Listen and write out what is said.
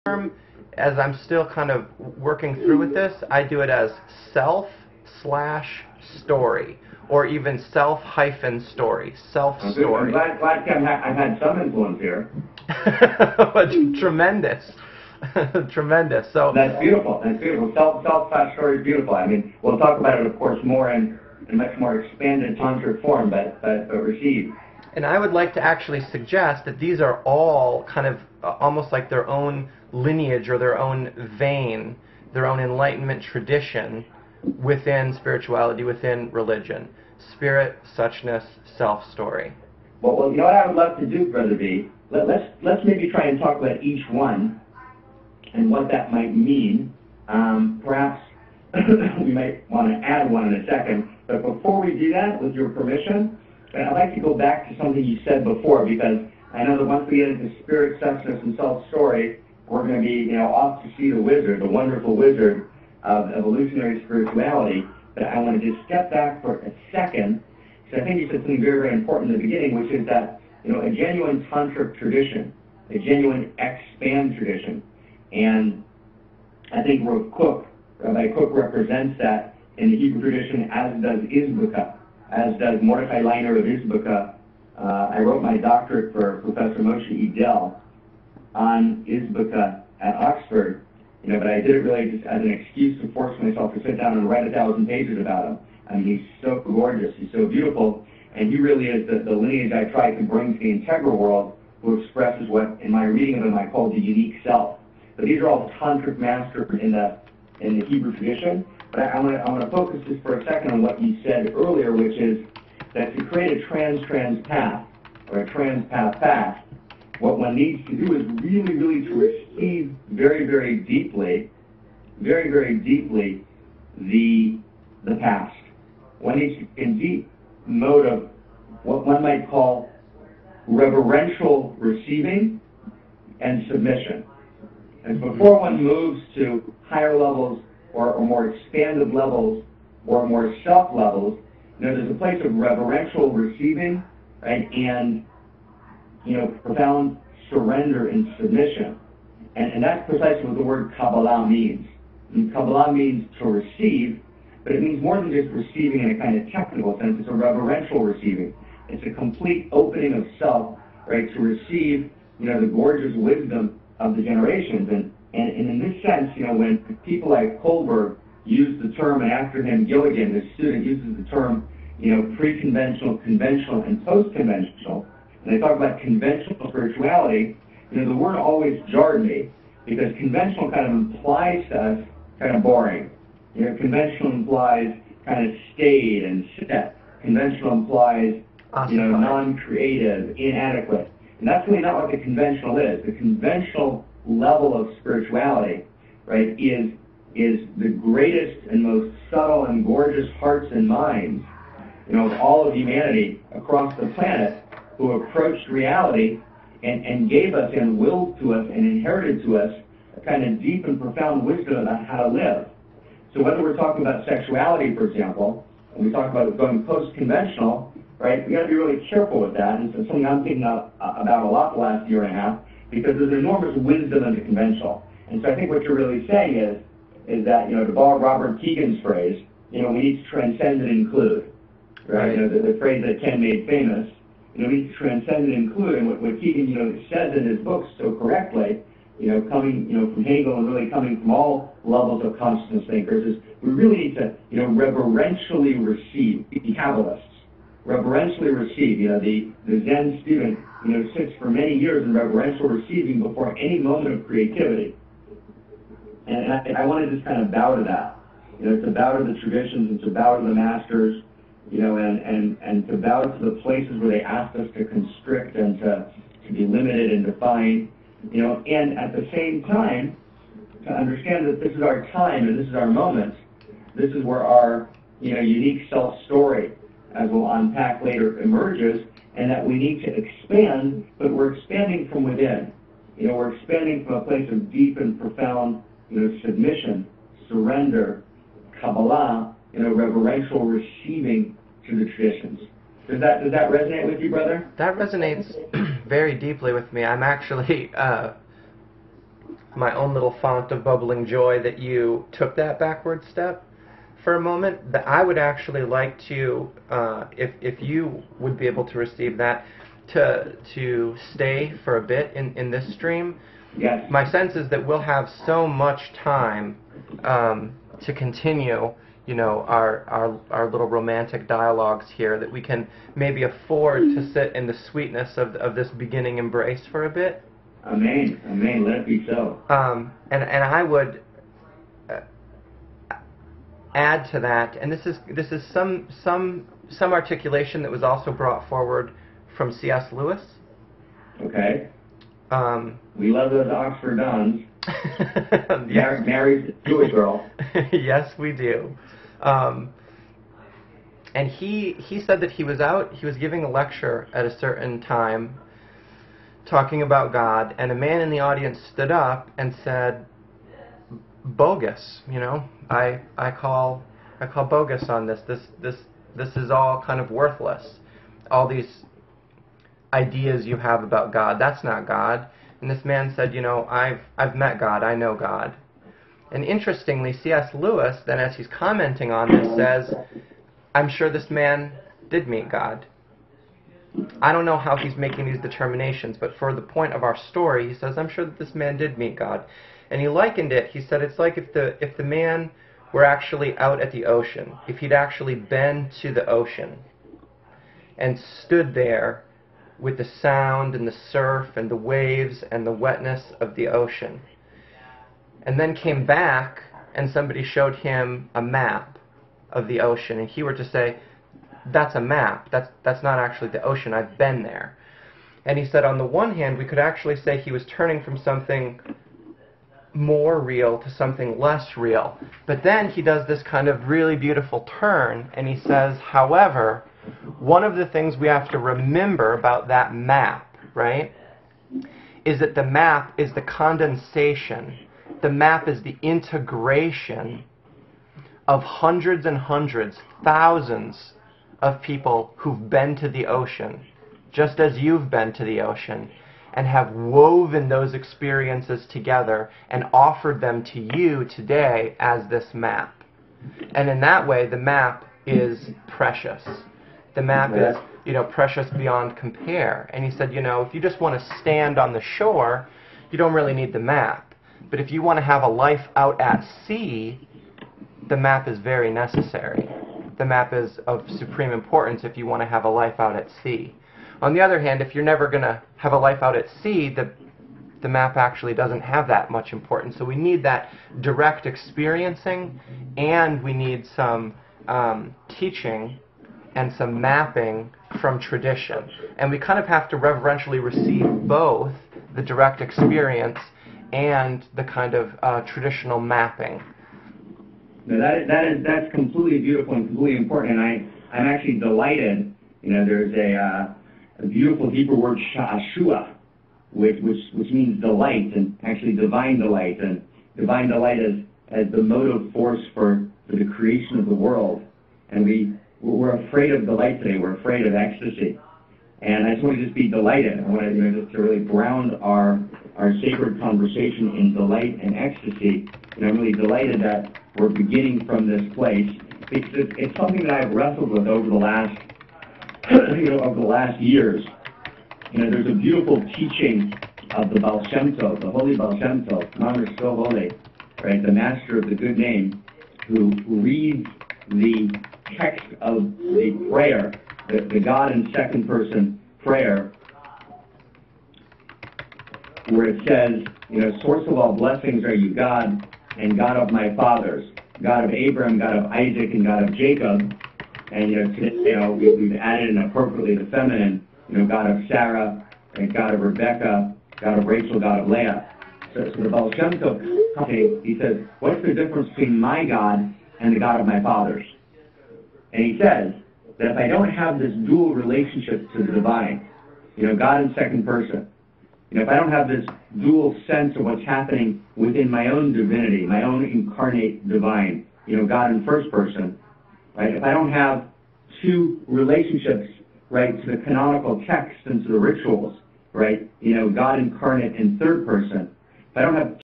term, as I'm still kind of working through with this, I do it as self/story, or even self-story, self-story. I'm glad I've had some influence here. Tremendous. Tremendous. So that's beautiful. That's beautiful. Self/story is beautiful. I mean, we'll talk about it, of course, more in much more expanded tantric form, but receive. And I would like to actually suggest that these are all kind of almost like their own lineage or their own vein, their own enlightenment tradition within spirituality, within religion. Spirit, suchness, self-story. Well, you know what I would love to do, Brother B? Let's maybe try and talk about each one and what that might mean. Perhaps we might want to add one in a second. But before we do that, with your permission, I'd like to go back to something you said before, because I know that once we get into spirit, suchness, and self-story, we're going to be, off to see the wizard, the wonderful wizard of evolutionary spirituality. But I want to just step back for a second, because I think you said something very, very important in the beginning, which is that, a genuine tantric tradition, a genuine expand tradition. And I think Rabbi Cook represents that in the Hebrew tradition, as does Izbuka, as does Mordechai Leiner of Izbuka. I wrote my doctorate for Professor Moshe Edel on Izbuka at Oxford, but I did it really just as an excuse to force myself to sit down and write 1,000 pages about him. I mean, he's so gorgeous, he's so beautiful, and he really is the lineage I try to bring to the integral world, who expresses what, in my reading of him, I call the unique self. But these are all tantric masters in the Hebrew tradition. But I want to focus just for a second on what you said earlier, which is that to create a trans path, or a trans-path fast, what one needs to do is really, really to receive very, very deeply, the past. One needs to, in deep mode of what one might call reverential receiving and submission. And before one moves to higher levels or more expanded levels or more self levels, there's a place of reverential receiving, right, and profound surrender and submission. And that's precisely what the word Kabbalah means. And Kabbalah means to receive, but it means more than just receiving in a kind of technical sense. It's a reverential receiving. It's a complete opening of self, right, to receive, the gorgeous wisdom of the generations. And in this sense, when people like Kohlberg use the term, and after him Gilligan, his student, uses the term, pre-conventional, conventional, and post-conventional, and they talk about conventional spirituality, the word always jarred me, because conventional kind of implies to us kind of boring. Conventional implies kind of staid and set. Conventional implies, non-creative, inadequate. And that's really not what the conventional is. The conventional level of spirituality, right, is the greatest and most subtle and gorgeous hearts and minds, of all of humanity across the planet, who approached reality and gave us and willed to us and inherited to us a kind of deep and profound wisdom about how to live. So whether we're talking about sexuality, for example, and we talk about going post-conventional, right, we got to be really careful with that. And it's something I'm thinking about a lot the last year and a half, because there's enormous wisdom in the conventional. And so I think what you're really saying is that, to borrow Robert Keegan's phrase, we need to transcend and include, right? The phrase that Ken made famous, we need to transcend and include. And what Keegan, says in his books so correctly, coming, from Hegel and really coming from all levels of consciousness thinkers, is we really need to, reverentially receive, be Kabbalists, reverentially receive. The Zen student, sits for many years in reverential receiving before any moment of creativity. And I want to just kind of bow to that. To bow to the traditions and to bow to the masters, and to bow to the places where they asked us to constrict and to be limited and defined, and at the same time, to understand that this is our time and this is our moment. This is where our, unique self-story, as we'll unpack later, emerges, and that we need to expand, but we're expanding from within. We're expanding from a place of deep and profound, submission, surrender, Kabbalah, reverential receiving to the traditions. Does that resonate with you, brother? That resonates very deeply with me. I'm actually my own little font of bubbling joy that you took that backward step for a moment. That I would actually like to, if you would be able to receive that, to stay for a bit in this stream. Yes. My sense is that we'll have so much time to continue, our little romantic dialogues here, that we can maybe afford to sit in the sweetness of this beginning embrace for a bit. Amen. Amen. Let it be so. And I would add to that, and this is some articulation that was also brought forward from C.S. Lewis. Okay. We love those Oxford Dons. Yes. Married Jewish girl. Yes, we do. And he said that he was giving a lecture at a certain time talking about God, and a man in the audience stood up and said, bogus, I call bogus on this. This is all kind of worthless. All these ideas you have about God, that's not God. And this man said, I've met God, I know God. And interestingly, C.S. Lewis, then as he's commenting on this, says, I'm sure this man did meet God. I don't know how he's making these determinations, but for the point of our story, he says, I'm sure that this man did meet God. And he likened it, he said, it's like if the man were actually out at the ocean, if he'd actually been to the ocean and stood there with the sound and the surf and the waves and the wetness of the ocean, and then came back and somebody showed him a map of the ocean, and he were to say, that's a map, that's not actually the ocean, I've been there. And he said, on the one hand, we could actually say he was turning from something more real to something less real. But then he does this kind of really beautiful turn, and he says, however, one of the things we have to remember about that map, right, is that the map is the condensation. The map is the integration of hundreds and hundreds, thousands of people who've been to the ocean, just as you've been to the ocean, and have woven those experiences together and offered them to you today as this map. And in that way, the map is precious. The map is, precious beyond compare. And he said, if you just want to stand on the shore, you don't really need the map. But if you want to have a life out at sea, the map is very necessary. The map is of supreme importance if you want to have a life out at sea. On the other hand, if you're never going to have a life out at sea, the map actually doesn't have that much importance. So we need that direct experiencing, and we need some teaching and some mapping from tradition. And we kind of have to reverentially receive both the direct experience and the kind of traditional mapping. No, that's completely beautiful and completely important. And I'm actually delighted. There's a beautiful Hebrew word sha'ashua, which means delight, and actually divine delight. And divine delight as the motive force for the creation of the world. And we're afraid of delight today. We're afraid of ecstasy. And I just want to just be delighted. I want to just to really ground our sacred conversation in delight and ecstasy. And I'm really delighted that we're beginning from this place, because it's something that I've wrestled with over the last over the last years. There's a beautiful teaching of the Baal Shem Tov, the holy Baal Shem Tov, Mamer So Holy, right, the master of the good name, who reads the text of the prayer, the God in second person prayer, where it says, source of all blessings are you, God, and God of my fathers, God of Abraham, God of Isaac, and God of Jacob. And today, we've added in appropriately the feminine, God of Sarah, and God of Rebecca, God of Rachel, God of Leah. So the Baal Shem Tov, he says, what's the difference between my God and the God of my fathers? And he says that if I don't have this dual relationship to the divine, God in second person, if I don't have this dual sense of what's happening within my own divinity, my own incarnate divine, God in first person, right? If I don't have two relationships, right, to the canonical text and to the rituals, right, God incarnate in third person, if I don't have